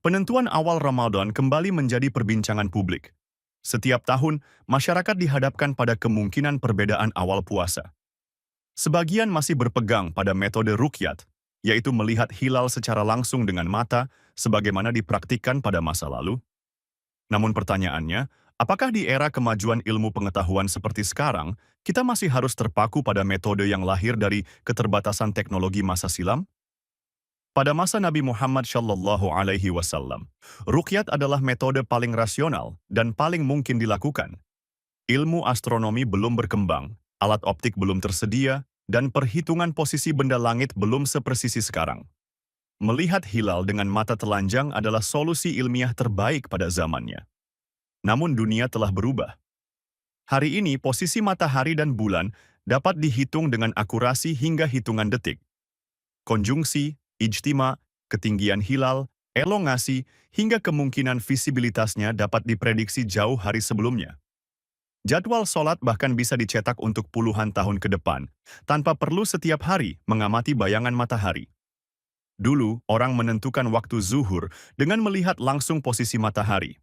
Penentuan awal Ramadan kembali menjadi perbincangan publik. Setiap tahun, masyarakat dihadapkan pada kemungkinan perbedaan awal puasa. Sebagian masih berpegang pada metode ruqyat, yaitu melihat hilal secara langsung dengan mata, sebagaimana dipraktikkan pada masa lalu. Namun pertanyaannya, apakah di era kemajuan ilmu pengetahuan seperti sekarang, kita masih harus terpaku pada metode yang lahir dari keterbatasan teknologi masa silam? Pada masa Nabi Muhammad Shallallahu Alaihi Wasallam, ruqyat adalah metode paling rasional dan paling mungkin dilakukan. Ilmu astronomi belum berkembang, alat optik belum tersedia, dan perhitungan posisi benda langit belum sepresisi sekarang. Melihat hilal dengan mata telanjang adalah solusi ilmiah terbaik pada zamannya. Namun dunia telah berubah. Hari ini posisi matahari dan bulan dapat dihitung dengan akurasi hingga hitungan detik. Konjungsi, ijtima, ketinggian hilal, elongasi, hingga kemungkinan visibilitasnya dapat diprediksi jauh hari sebelumnya. Jadwal sholat bahkan bisa dicetak untuk puluhan tahun ke depan, tanpa perlu setiap hari mengamati bayangan matahari. Dulu, orang menentukan waktu zuhur dengan melihat langsung posisi matahari.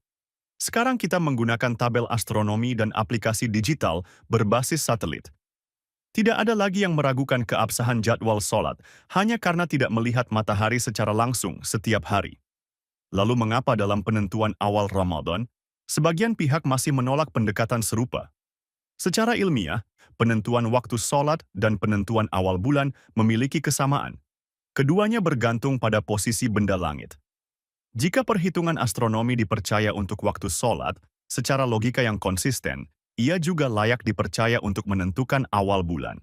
Sekarang kita menggunakan tabel astronomi dan aplikasi digital berbasis satelit. Tidak ada lagi yang meragukan keabsahan jadwal sholat hanya karena tidak melihat matahari secara langsung setiap hari. Lalu mengapa dalam penentuan awal Ramadan, sebagian pihak masih menolak pendekatan serupa? Secara ilmiah, penentuan waktu sholat dan penentuan awal bulan memiliki kesamaan. Keduanya bergantung pada posisi benda langit. Jika perhitungan astronomi dipercaya untuk waktu sholat, secara logika yang konsisten, ia juga layak dipercaya untuk menentukan awal bulan.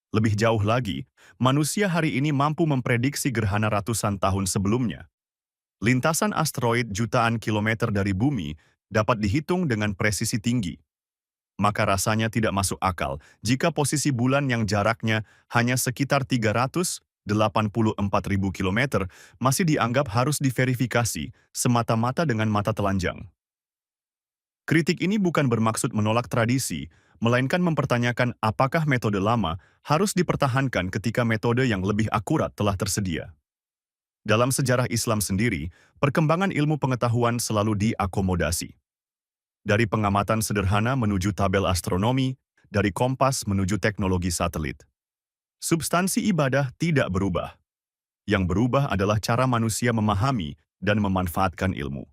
Lebih jauh lagi, manusia hari ini mampu memprediksi gerhana ratusan tahun sebelumnya. Lintasan asteroid jutaan kilometer dari bumi dapat dihitung dengan presisi tinggi. Maka rasanya tidak masuk akal jika posisi bulan yang jaraknya hanya sekitar 384.000 kilometer masih dianggap harus diverifikasi semata-mata dengan mata telanjang. Kritik ini bukan bermaksud menolak tradisi, melainkan mempertanyakan apakah metode lama harus dipertahankan ketika metode yang lebih akurat telah tersedia. Dalam sejarah Islam sendiri, perkembangan ilmu pengetahuan selalu diakomodasi. Dari pengamatan sederhana menuju tabel astronomi, dari kompas menuju teknologi satelit. Substansi ibadah tidak berubah. Yang berubah adalah cara manusia memahami dan memanfaatkan ilmu.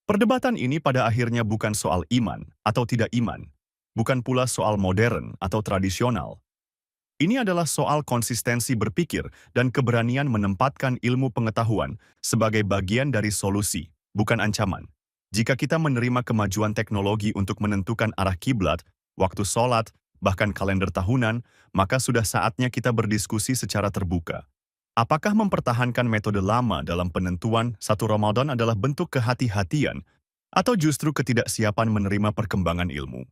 Perdebatan ini pada akhirnya bukan soal iman atau tidak iman, bukan pula soal modern atau tradisional. Ini adalah soal konsistensi berpikir dan keberanian menempatkan ilmu pengetahuan sebagai bagian dari solusi, bukan ancaman. Jika kita menerima kemajuan teknologi untuk menentukan arah kiblat, waktu sholat, bahkan kalender tahunan, maka sudah saatnya kita berdiskusi secara terbuka. Apakah mempertahankan metode lama dalam penentuan satu Ramadan adalah bentuk kehati-hatian atau justru ketidaksiapan menerima perkembangan ilmu?